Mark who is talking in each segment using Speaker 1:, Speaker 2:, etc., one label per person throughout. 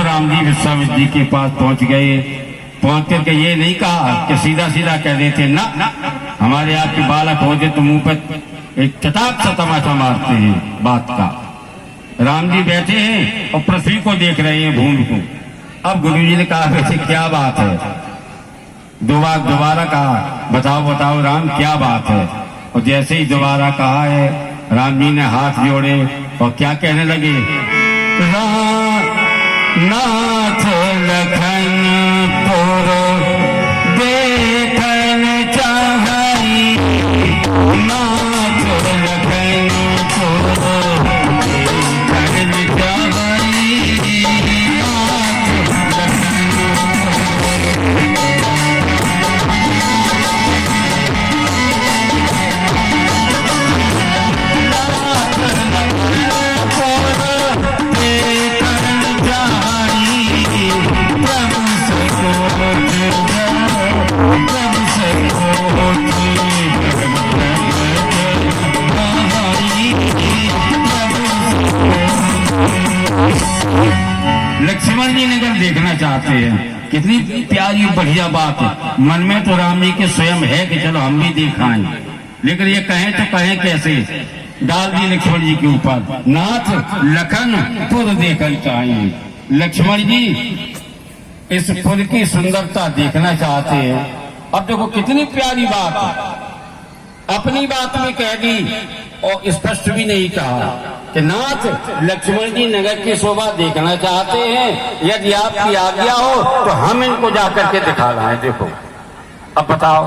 Speaker 1: राम जी विश्वामित्र जी के पास पहुंच गए। पहुंच करके ये नहीं कहा कि सीधा सीधा कह देते ना, हमारे आपके बालक होते तो मुंह पर एक चटाक सा तमाचा मारते हैं बात का। राम जी बैठे हैं और पृथ्वी को देख रहे हैं, भूमि को। अब गुरु जी ने कहा वैसे क्या बात है, दोबारा कहा बताओ बताओ राम क्या बात है। और जैसे ही दोबारा कहा है राम जी ने हाथ जोड़े और क्या कहने लगे, नाथ लखन पुर देखन चाहई, नाथ लखन पुर देखन चाहई, लक्ष्मण जी नगर देखना चाहते हैं। कितनी प्यारी बढ़िया बात है। मन में तो राम जी के स्वयं है कि चलो हम भी दिखाएं, लेकिन ये कहें तो कहें कैसे। डाल दी लक्ष्मण जी के ऊपर, नाथ लखन पुर देखन चाहिए। लक्ष्मण जी इस पुर की सुंदरता देखना चाहते हैं। अब देखो कितनी प्यारी बात है, अपनी बात में कह दी और स्पष्ट भी नहीं कहा कि नाथ लक्ष्मण जी नगर की शोभा देखना चाहते हैं, यदि आपकी आज्ञा हो तो हम इनको जाकर के दिखा रहे हैं। देखो अब बताओ,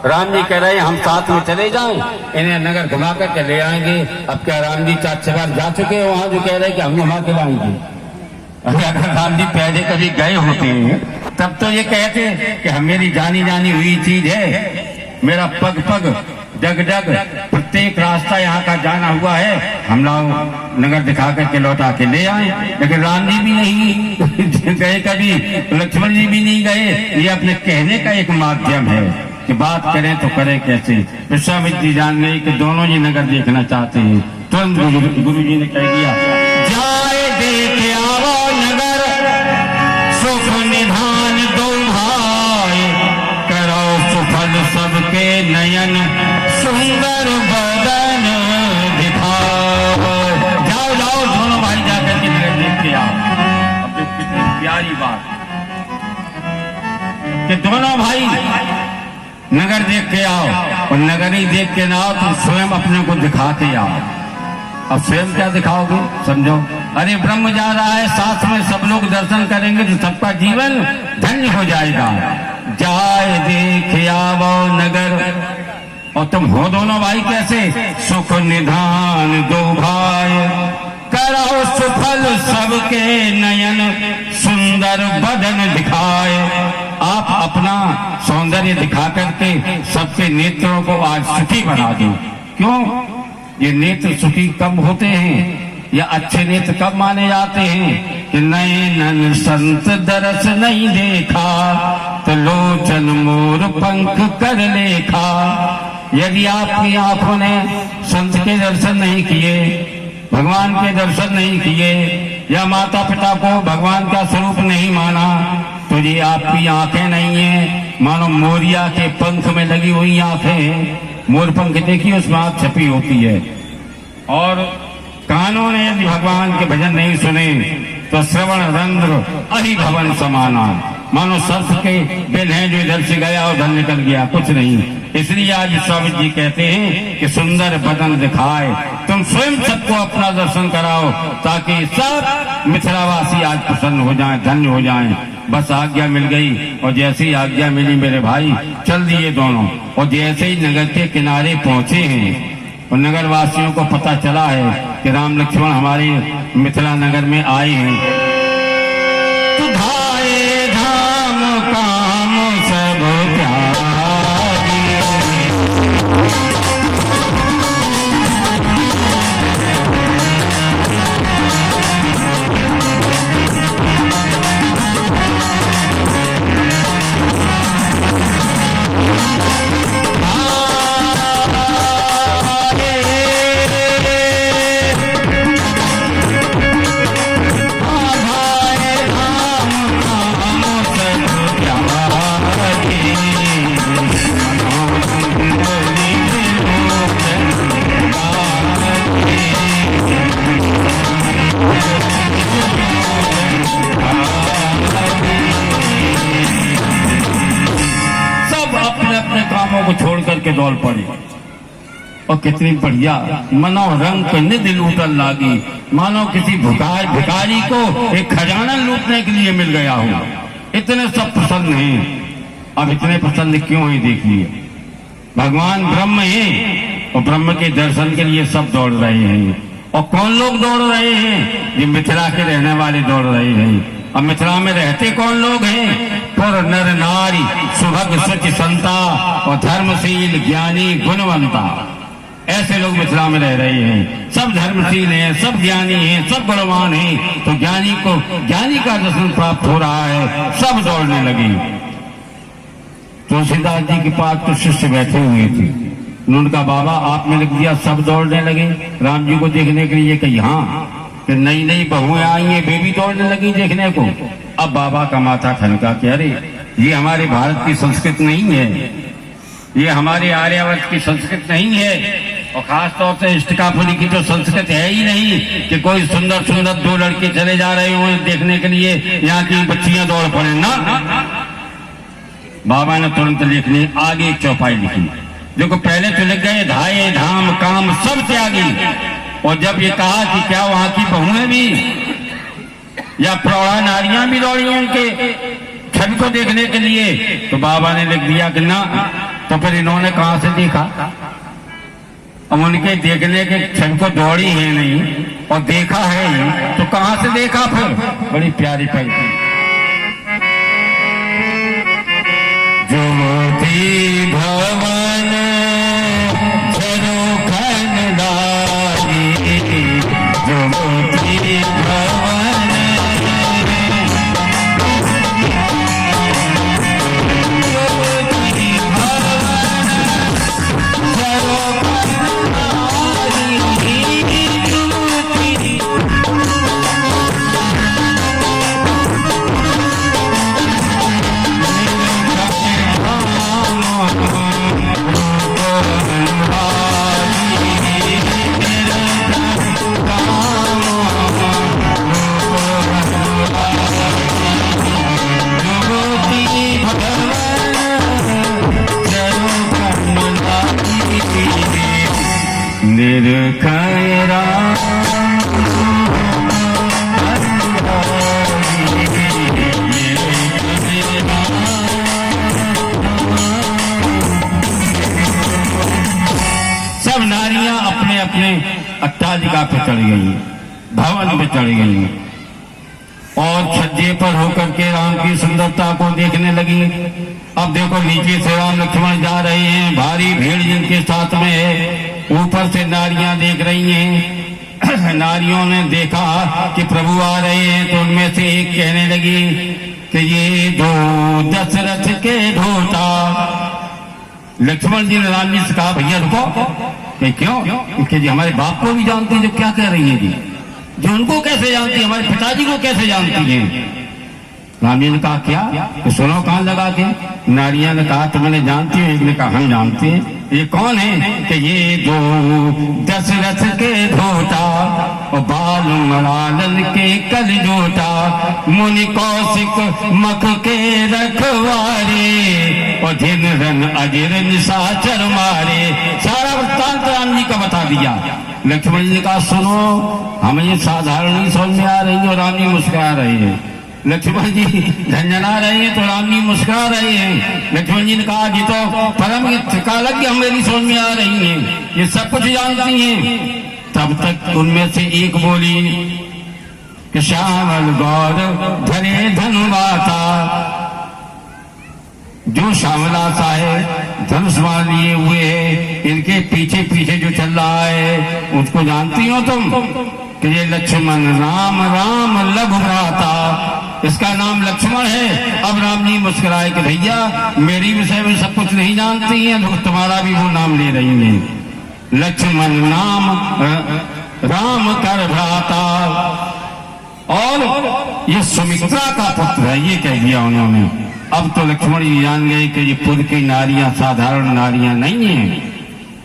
Speaker 1: राम जी कह रहे हैं हम साथ में चले जाएं, इन्हें नगर घुमा कर के ले आएंगे। अब क्या राम जी 4 बार जा चुके हैं वहां, जो कह रहे हैं कि हम घुमा के लाएंगे। अगर राम जी पहले कभी गए होते हैं तब तो ये कहते कि हम मेरी जानी जानी हुई चीज है, मेरा पग पग जग जग प्रत्येक रास्ता यहाँ का जाना हुआ है, हम लोग नगर दिखा करके लौटा के ले आए। लेकिन राम जी भी नहीं गए कभी, लक्ष्मण जी भी नहीं गए। ये अपने कहने का एक माध्यम है कि बात करें तो करें कैसे। विश्वामित्र जी जान गए कि दोनों जी नगर देखना चाहते हैं। तुरंत गुरु जी ने कह दिया, जाए देख आओ नगर, सुख निधान दो भाई, करो सुफल सबके नयन, सुंदर बदन दिखाओ। जाओ जाओ दोनों भाई जाकर के नगर देख के आओ। अब देखो कितनी प्यारी बात कि दोनों भाई नगर देख के आओ, और नगर ही देख के ना आओ तो स्वयं अपने को दिखा के आओ। अब स्वयं क्या दिखाओगे समझो। अरे ब्रह्म जा रहा है, साथ में सब लोग दर्शन करेंगे तो सबका जीवन धन्य हो जाएगा। जाए देख आवो नगर, और तुम हो दोनों भाई कैसे, सुख निधान दो भाई, करो सुफल सबके नयन, सुंदर बदन दिखाए। आप अपना सौंदर्य दिखा करके सबके नेत्रों को आज सुखी बना दो। क्यों, ये नेत्र सुखी कब होते हैं, या अच्छे नेत्र कब माने जाते हैं कि नयन संत दरस नहीं देखा, तो लोचन मोर पंख कर लेखा। यदि आपकी आंखों ने संत के दर्शन नहीं किए, भगवान के दर्शन नहीं किए, या माता पिता को भगवान का स्वरूप नहीं माना, तो ये आपकी आंखें नहीं है, मानो मोरिया के पंख में लगी हुई आंखें हैं। मोर पंख देखिए, उसमें आंख छपी होती है। और कानों ने यदि भगवान के भजन नहीं सुने तो श्रवण रंध्र अहि भवन समाना, मानो सर्प के बिल हैं जो इधर से गया और उधर निकल गया, कुछ नहीं। इसलिए आज स्वामी जी कहते हैं कि सुंदर बदन दिखाए, तुम स्वयं सबको अपना दर्शन कराओ, ताकि सब मिथिलावासी आज प्रसन्न हो जाएं, धन्य हो जाएं। बस आज्ञा मिल गई, और जैसे ही आज्ञा मिली मेरे भाई चल दिए दोनों। और जैसे ही नगर के किनारे पहुंचे हैं और नगर वासियों को पता चला है कि राम लक्ष्मण हमारे मिथिला नगर में आए हैं, तो धाये धाम काम सब त्यागी, धाये धाम के दौड़ पड़े। और कितनी बढ़िया, मनो रंग पे निध लूटन लागी, मानो किसी भिखारी को एक खजाना लूटने के लिए मिल गया हो। इतने सब प्रसन्न हैं। अब इतने प्रसन्न क्यों है देखिए, भगवान ब्रह्म है और ब्रह्म के दर्शन के लिए सब दौड़ रहे हैं। और कौन लोग दौड़ रहे हैं? ये मिथिला के रहने वाले दौड़ रहे हैं। अब मिथिला में रहते कौन लोग हैं? पुर नर नारी सुभग सुचि संता और धर्मशील ज्ञानी गुणवंता, ऐसे लोग मिथिला में रह रहे हैं। सब धर्मशील हैं, सब ज्ञानी हैं, सब गुणवान हैं। तो ज्ञानी को ज्ञानी का दर्शन प्राप्त हो रहा है, सब दौड़ने लगे। तुलसीदास जी के पास तो शिष्य बैठे हुए थे। उन्होंने कहा बाबा आपने लिख दिया सब दौड़ने लगे राम जी को देखने के लिए। कही हाँ, कि नई नई बहुएं आई हैं, वे भी दौड़ने लगी देखने को। अब बाबा का माथा ठनका कि अरे ये हमारे भारत की संस्कृति नहीं है, ये हमारे आर्यावर्त की संस्कृति नहीं है। और खास तौर से इष्टकापुरी की तो संस्कृति है ही नहीं कि कोई सुंदर सुंदर दो लड़के चले जा रहे हो देखने के लिए, यहाँ की बच्चियां दौड़ पड़े ना। बाबा ने तुरंत लिखनी आगे एक चौपाई लिखी। देखो पहले तो लिख गए धाये धाम काम सब त्यागी, और जब ये कहा कि क्या वहां की बहुएं भी या प्रौढ़ा नारियां भी दौड़ी उनके छवि को देखने के लिए, तो बाबा ने लिख दिया कि ना। तो फिर इन्होंने कहां से देखा? अब उनके देखने के छवि को दौड़ी है नहीं और देखा है ही, तो कहां से देखा? फिर बड़ी प्यारी पंक्ति, ज्योति भवन झरोखन लागी, ज्योति भवन सब नारियां अपने अपने अट्टालिका पे चढ़ गई, भवन पे चढ़ गई और छज्जे पर होकर के राम की सुंदरता को देखने लगी। अब देखो नीचे से राम लक्ष्मण जा रहे हैं, भारी भीड़ जिनके साथ में है, ऊपर से नारियां देख रही हैं। नारियों ने देखा कि प्रभु आ रहे हैं, तो उनमें से एक कहने लगी कि ये दो दशरथ के ढोटा। लक्ष्मण जी ने राम जी से कहा भैया रुको, कि क्यों? क्योंकि जी हमारे बाप को भी जानती है, जो क्या कह रही है जी, जो उनको कैसे जानती है, हमारे पिताजी को कैसे जानती है? राम जी ने कहा क्या? तो सुनो कान लगा के। नारियां ने कहा तुमने जानती हो? एक ने कहा हम जानते हैं। ये कौन है? कि ये दो दशरथ के ढोटा और बाल मलालन के कल जोटा, मुनि कौशिक मख के रखवारे और जिन रन अजिर निशाचर मारे। सारा वृत्तांत राम जी का बता दिया। लक्ष्मण जी ने कहा सुनो, हमें ये साधारण नहीं समझ में आ रही है। और राम जी मुस्कुरा रहे हैं। लक्ष्मण जी झंझना रहे हैं तो राम जी मुस्कुरा रहे हैं। लक्ष्मण जी ने कहा जी तो परम कालज्ञ हमें समझ में आ रही हैं, ये सब कुछ जानती हैं। तब तक उनमें से एक बोली कि श्यामल गौर धरे धनुवाता, जो श्यामला सा है धनुष मान लिए हुए है, इनके पीछे पीछे जो चल रहा है उसको जानती हो तुम? कि ये लक्ष्मण राम राम लघु भ्राता, इसका नाम लक्ष्मण है। अब राम जी मुस्कुराए कि भैया मेरी विषय में सब कुछ नहीं जानती हैं, तो तुम्हारा भी वो नाम ले रही हैं। लक्ष्मण नाम राम कर भ्राता, और ये सुमित्रा का पुत्र है, ये कह दिया उन्होंने। अब तो लक्ष्मण जी जान गए कि ये पुर की नारियां साधारण नारियां नहीं हैं,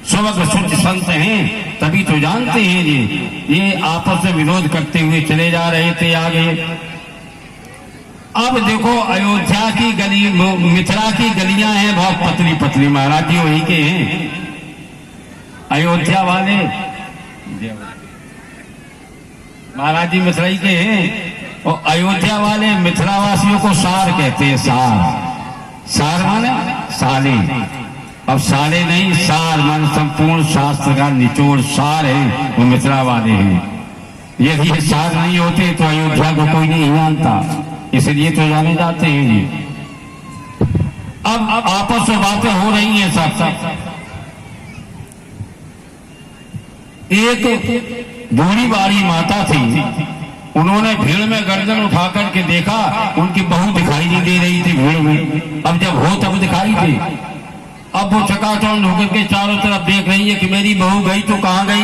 Speaker 1: सुभग सुच संत हैं, तभी तो जानते हैं जी। ये आपस में विरोध करते हुए चले जा रहे थे आगे। अब देखो अयोध्या की गली, मिथिला की गलियां हैं बहुत पतली पतली, महाराज जी वही के हैं अयोध्या वाले, महाराज जी मिथिलाई के हैं। और अयोध्या वाले मिथिला वासियों को सार कहते हैं, सार। सार माने साले, अब साले नहीं, सार मान संपूर्ण शास्त्र का निचोड़ सार है, वो मिथिला वाले हैं। यदि ये सार नहीं होते तो अयोध्या को कोई नहीं जानता, इसलिए तो जाने जाते हैं जी। अब आपस में बातें हो रही हैं सब। एक बूढ़ी बारी माता थी, उन्होंने भीड़ में गर्दन उठा करके देखा, उनकी बहू दिखाई नहीं दे रही थी भीड़ में। अब जब हो तब दिखाई थी। अब वो चकाचौंध होकर के चारों तरफ देख रही है कि मेरी बहू गई तो कहाँ गई,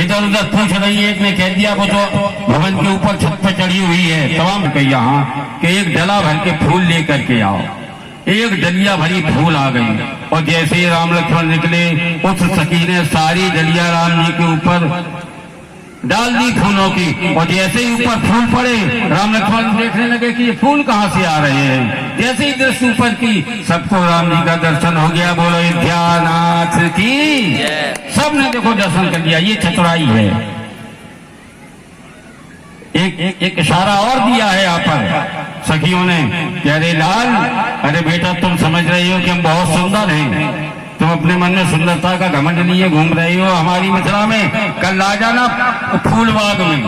Speaker 1: इधर उधर पूछ रही है। एक ने कह दिया वो तो भवन के ऊपर छत पर चढ़ी हुई है। तमाम कही यहाँ कि एक डला भर के फूल लेकर के आओ। एक डलिया भरी फूल आ गई, और जैसे ही राम लक्ष्मण निकले, उस सखी ने सारी डलिया राम जी के ऊपर डाल दी फूलों की, और जैसे ही ऊपर फूल पड़े, राम लक्ष्मण देखने लगे कि ये फूल कहाँ से आ रहे हैं। जैसे ही दृष्टि ऊपर की, सबको राम जी का दर्शन हो गया। बोलो अयोध्यानाथ की, सबने देखो दर्शन कर लिया। ये चतुराई है। एक इशारा और दिया है यहाँ पर सखियों ने कि अरे लाल, अरे बेटा तुम समझ रही हो कि हम बहुत सुंदर हैं, तुम अपने मन में सुंदरता का घमंड लिए घूम रही हो। हमारी मिथिला में कल आ जाना, फूल बाग में,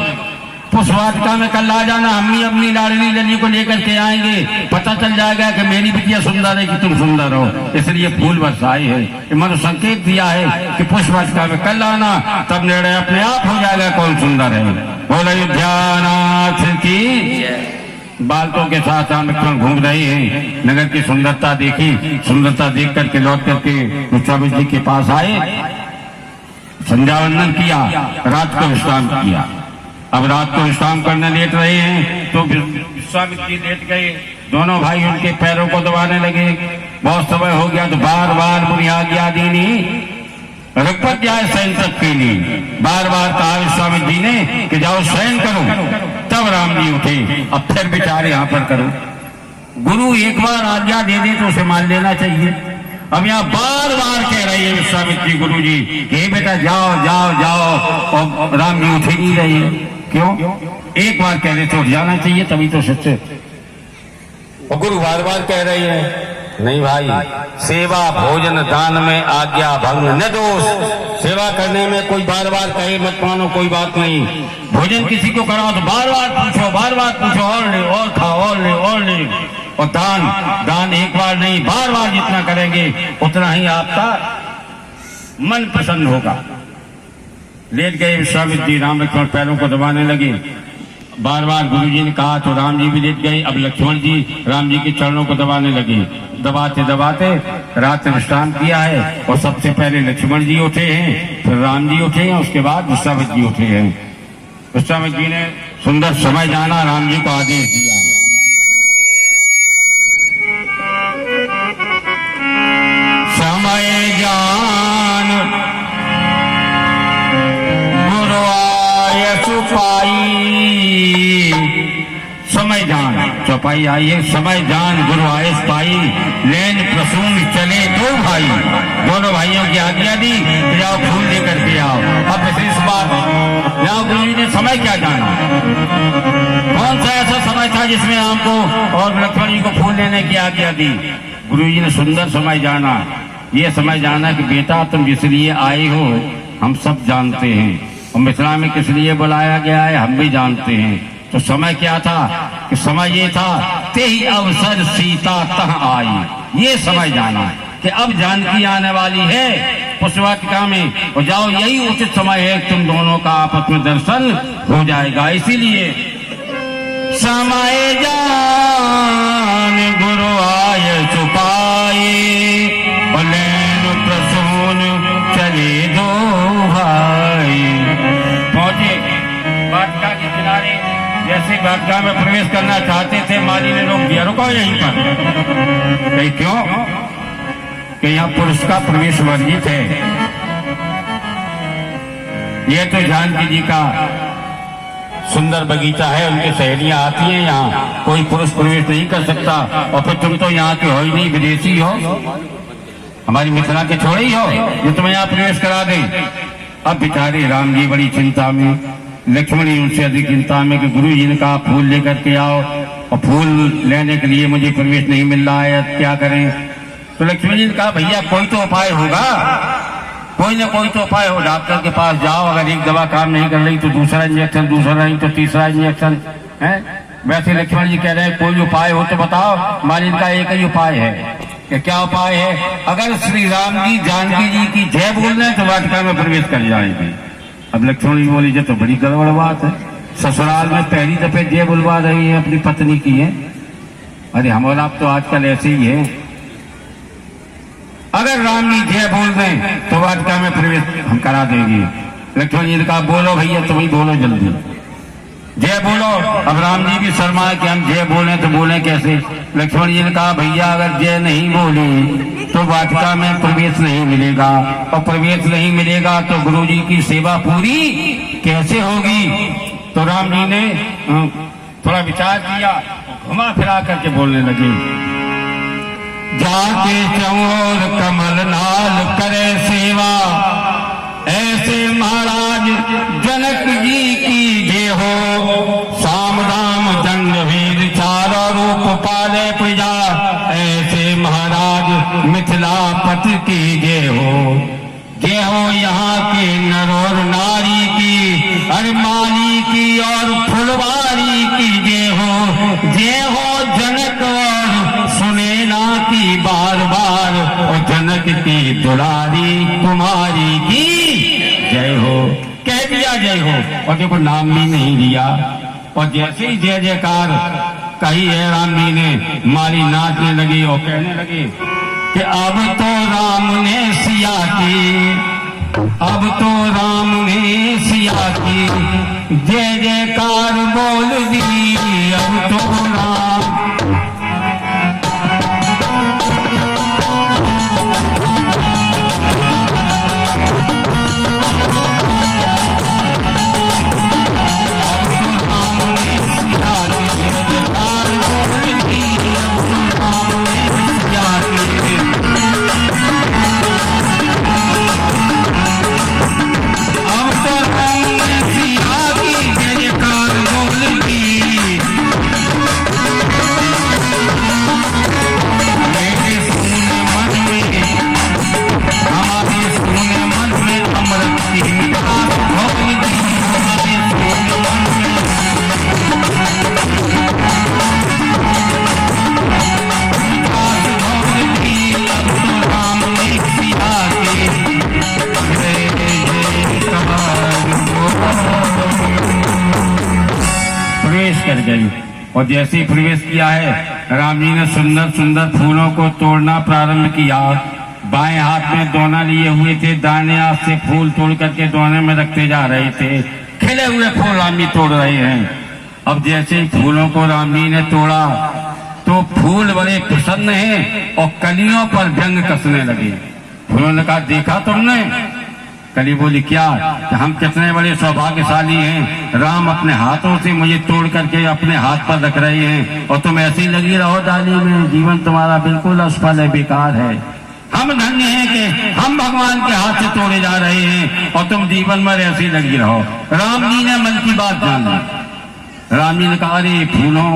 Speaker 1: पुष्पवाटिका में कल आ जाना, हम ही अपनी लाडली लली को लेकर के आएंगे। पता चल जाएगा कि मेरी बिटिया सुंदर है कि तुम सुंदर हो, इसलिए फूल बरसाए है। मन संकेत दिया है कि पुष्पवाटिका में कल आना, तब निर्णय अपने आप हो जाएगा कौन सुंदर है। बोलो अयोध्यानाथ की। बालकों के साथ राम लक्ष्मण घूम रहे हैं, नगर की सुंदरता देखी। सुंदरता देख करके लौट करके विश्वामित्र जी के पास आए, संध्या वंदन किया, रात को विश्राम किया। अब रात को विश्राम करने लेट रहे हैं तो विश्वामित्र जी लेट गए। दोनों भाई उनके पैरों को दबाने लगे। बहुत समय हो गया तो बार बार मुनि आज्ञा दीनी, रघुपत जाए शयन तक के लिए, बार बार कहा विश्वामित्र जी ने कि जाओ शयन करो। तब राम जी उठे, अब फिर विचार यहाँ पर करो। गुरु एक बार आज्ञा दे दे तो उसे मान लेना चाहिए। अब यहाँ बार बार कह रही है विश्वामित्र जी गुरु जी कि बेटा जाओ जाओ जाओ, और राम जी उठे नहीं रहे। क्यों? एक बार कह रहे तो उठ जाना चाहिए, तभी तो सच्चे। और गुरु बार बार कह रही है नहीं भाई, सेवा भोजन दान में आज्ञा भंग न दोष। सेवा करने में कोई बार बार कहे मत मानो, कोई बात नहीं। भोजन किसी को कराओ तो बार बार पूछो, बार बार पूछो, और ले और खाओ, और ले और ले। और दान एक बार नहीं, बार बार जितना करेंगे उतना ही आपका मन प्रसन्न होगा। लेट गए विश्वामित्र जी, राम लक्ष्मण पैरों को दबाने लगे। बार बार गुरु जी ने कहा तो राम जी भी लेट गए। अब लक्ष्मण जी राम जी के चरणों को दबाने लगे। दबाते दबाते रात विश्राम किया है, और सबसे पहले लक्ष्मण जी उठे हैं, फिर राम जी उठे हैं, उसके बाद विश्वामित्र जी उठे हैं। विश्वामित्र जी ने सुंदर समय जाना, राम जी को आदेश दिया। समय जान गुरु आय सुपाई, समय जान चौपाई आई है। समय जान गुरु आयस पाई, लेन प्रसून चले दो भाई। दोनों भाइयों की आज्ञा दी, जाओ फूल लेकर के आओ। अब विशेष बात, यहाँ गुरु जी ने समय क्या जाना? कौन सा ऐसा समय था जिसमें हमको और लक्ष्मण जी को फूल लेने की आज्ञा दी? गुरु जी ने सुंदर समय जाना। ये समय जाना कि बेटा तुम इसलिए आए हो हम सब जानते हैं, और मिथिला में किस लिए बुलाया गया है हम भी जानते हैं। तो समय क्या था? कि समय ये था, ते ही अवसर सीता तह आई। ये समय जाना कि अब जानकी आने वाली है पुष्पवाटिका में, और जाओ यही उचित समय है, तुम दोनों का आपस में दर्शन हो जाएगा। इसीलिए समय जान गुरु आय छुपाए, और लेन प्रसून चले दो भाई। पहुंचे वाटिका के किनारे, जैसे वाटिका में प्रवेश करना चाहते थे, माली ने रोक दिया, रुको यहीं पर। कहीं क्यों? कि यहाँ पुरुष का प्रवेश वर्जित है। यह तो जानकी जी का सुंदर बगीचा है, उनकी सहेलियां आती हैं यहाँ, कोई पुरुष प्रवेश नहीं कर सकता। और फिर तुम तो यहाँ के हो ही नहीं, विदेशी हो, हमारी मिथिला के छोड़े ही हो जो तुम्हें यहाँ प्रवेश करा दे। अब बेचारे राम जी बड़ी चिंता में, लक्ष्मण जी उनसे अधिक चिंता में कि गुरु जी ने कहा फूल लेकर के आओ, और फूल लेने के लिए मुझे प्रवेश नहीं मिल रहा है, अब क्या करें। तो लक्ष्मण जी ने कहा भैया कोई तो उपाय होगा, कोई ना कोई तो उपाय हो, डॉक्टर के पास जाओ, अगर एक दवा काम नहीं कर रही तो दूसरा इंजेक्शन, दूसरा नहीं तो तीसरा इंजेक्शन है। वैसे लक्ष्मण जी कह रहे हैं कोई उपाय हो तो बताओ। मालिन का एक ही उपाय है कि क्या उपाय है, अगर श्री राम जी जानकी जी की जय बोल रहे तो वाटिका में प्रवेश कर जाएंगे। अब लक्ष्मण जी बोली ये तो बड़ी गड़बड़ बात है, ससुराल में पहली दफे जय बुलवा रही है अपनी पत्नी की है। अरे हमारा आप तो आजकल ऐसे ही है, अगर राम जी जय बोल दें तो वाटिका में प्रवेश हम करा देंगे। लक्ष्मण जी ने कहा बोलो भैया तुम ही बोलो जल्दी, जय बोलो। अब राम जी भी शर्मा कि हम जय बोले तो बोले कैसे। लक्ष्मण जी ने कहा भैया अगर जय नहीं बोले तो वाटिका में प्रवेश नहीं मिलेगा, और प्रवेश नहीं मिलेगा तो गुरु जी की सेवा पूरी कैसे होगी। तो राम जी ने थोड़ा विचार किया, घुमा फिरा करके बोलने लगे, जाके चौर कमल नाल करे सेवा, ऐसे महाराज जनक जी की जय हो। साम दाम दंड भेद चारों रूप पाले प्रजा, ऐसे महाराज मिथिलापति की जय हो। जय हो यहाँ के नर और नारी की, अरमाली की और फुलवारी की जय हो। जय हो जनक और सुनैना की बार बार, और जनक की दुलारी कुमारी की जय हो। कह दिया जय हो, और देखो नाम भी नहीं लिया, और जैसे ही जय जयकार कही है राम जी ने, मारी नाचने लगी और कहने लगी कि अब तो राम ने सिया की, अब तो राम ने सिया की जय जयकार बोल दी, अब तो राम। कर गई, और जैसे ही प्रवेश किया है राम जी ने सुंदर सुंदर फूलों को तोड़ना प्रारंभ किया। बाएं हाथ में दोना लिए हुए थे, दाहिने हाथ से फूल तोड़ करके दोने में रखते जा रहे थे। खिले हुए फूल राम जी तोड़ रहे हैं। अब जैसे ही फूलों को राम जी ने तोड़ा तो फूल बड़े प्रसन्न हैं और कलियों पर जंग कसने लगे। फूलों ने कहा देखा तुमने? कली बोली क्या, कि हम कितने बड़े सौभाग्यशाली हैं, राम अपने हाथों से मुझे तोड़ करके अपने हाथ पर रख रहे हैं, और तुम ऐसी लगी रहो डाली में, जीवन तुम्हारा बिल्कुल असफल है, बेकार है। हम धन्य हैं कि हम भगवान के हाथ से तोड़े जा रहे हैं और तुम जीवन में ऐसी लगी रहो। राम जी ने मन की बात जान ली। राम जी ने कहा अरे फूलों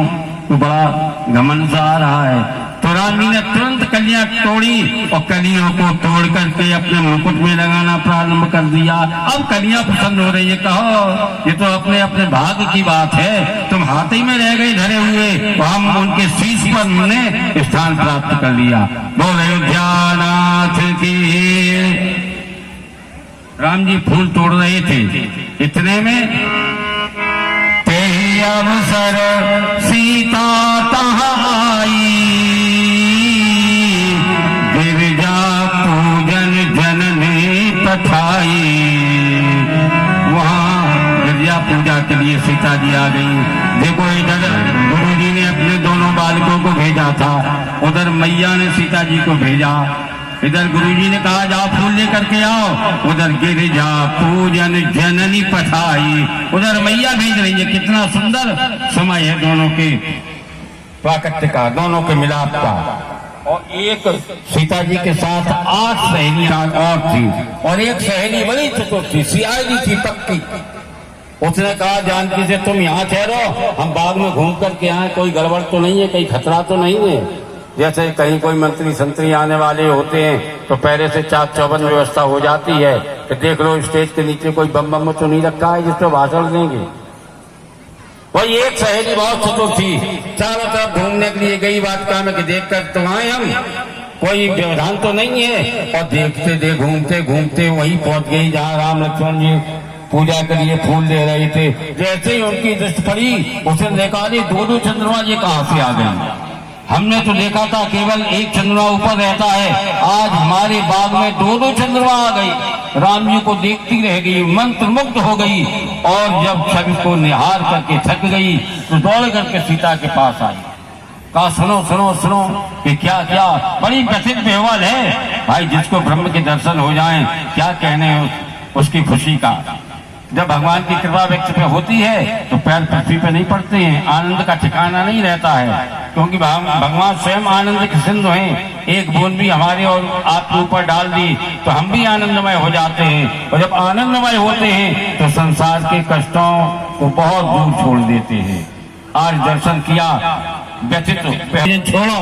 Speaker 1: तो बड़ा घमंड सा आ रहा है। तो राम जी ने तुरंत कलियां तोड़ी और कलियों को तोड़ करके अपने मुकुट में लगाना प्रारंभ कर दिया। अब कलियां पसंद हो रही है, कहो ये तो अपने अपने भाग्य की बात है, तुम हाथ ही में रह गए धरे हुए, तो हम उनके शीश पर हमने स्थान प्राप्त कर लिया। बोल अयोध्यानाथ की। राम जी फूल तोड़ रहे थे, इतने में अवसर सीता तहाँ आई, गिरजा पूजन जननी पठाई। वहाँ गिरजा पूजा के लिए सीता जी आ गई। देखो इधर गुरु जी ने अपने दोनों बालकों को भेजा था, उधर मैया ने सीता जी को भेजा। इधर गुरुजी ने कहा जाओ फूल लेकर के आओ, उधर गिरिजा पूजन जननी पठाई, उधर मैया भेज रही है। कितना सुंदर समय है दोनों के प्राकट्य का, दोनों के मिलाप का। और एक सीता जी के साथ 8 सहेलियां और थी, और एक सहेली बड़ी चतुर थी, सियारी थी पक्की। उसने कहा जानकी से तुम यहाँ ठहरो, हम बाग में घूम करके आए, कोई गड़बड़ तो नहीं है, कहीं खतरा तो नहीं है। जैसे कहीं कोई मंत्री संतरी आने वाले होते हैं तो पहले से चाक चौबंद व्यवस्था हो जाती है कि देख लो स्टेज के नीचे कोई बम बम तो नहीं रखा है जिस पर भाषण देंगे। वही एक सहेली बहुत चतुर थी, चारों तरफ घूमने के लिए गई वाटिका में कि देख कर तो आए हम, कोई व्यवधान तो नहीं है। और देखते घूमते घूमते वहीं पहुंच गई जहाँ राम लक्ष्मण जी पूजा के लिए फूल दे रहे थे। जैसे ही उनकी दृष्टि पड़ी, उसने देखा नहीं 2-2 चंद्रमा ये कहाँ से आ गए। हमने तो देखा था केवल एक चंद्रमा ऊपर रहता है, आज हमारे बाग में 2-2 चंद्रमा आ गई। राम जी को देखती रह गई, मंत्रमुग्ध हो गई, और जब छवि को निहार करके थक गई तो दौड़ करके सीता के पास आई। कहा सुनो सुनो सुनो कि क्या क्या बड़ी प्रसिद्ध बेवल है भाई, जिसको ब्रह्म के दर्शन हो जाएं क्या कहने उसकी खुशी का। जब भगवान की कृपा व्यक्ति पे होती है तो पैर पृथ्वी पे नहीं पड़ते हैं, आनंद का ठिकाना नहीं रहता है, क्योंकि भगवान स्वयं आनंद के सिंधु हैं। एक बूंद भी हमारे और आपके ऊपर डाल दी तो हम भी आनंदमय हो जाते हैं, और जब आनंदमय होते हैं तो संसार के कष्टों को बहुत दूर छोड़ देते हैं। आज दर्शन किया व्यथित छोड़ो,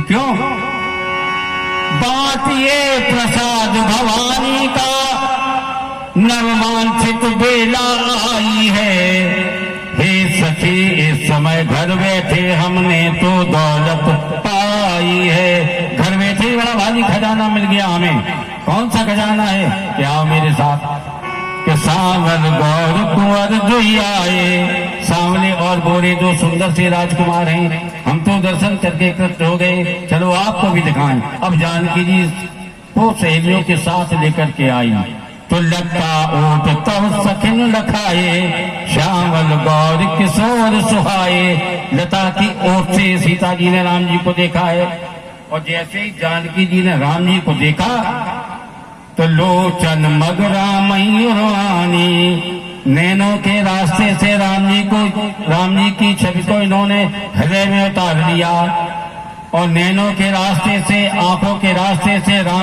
Speaker 1: क्यों बाटिए प्रसाद भवानी का, नववांछित बेला आई है। हे सखी इस समय घर बैठे हमने तो दौलत पाई है। घर बैठे ही बड़ा भारी खजाना मिल गया हमें। कौन सा खजाना है? क्या आओ मेरे साथ कि सांवल गौर कुंवर दुई आए। सांवले और गोरे 2 सुंदर से राजकुमार हैं। हम तो दर्शन करके कृत हो गए, चलो आपको भी दिखाएं। अब जानकी जी वो सहेलियों के साथ लेकर के आई तो लता ओट तब सखिन लखाए, श्यामल गौर किशोर सुहाए। लता की ओट से सीता जी ने राम जी को देखा है, और जैसे ही जानकी जी ने राम जी को देखा तो लोचन मगरा मयूरानी, नैनों के रास्ते से राम जी की छवि को इन्होंने हृदय में उतार लिया, और नैनों के रास्ते से, आंखों के रास्ते से राम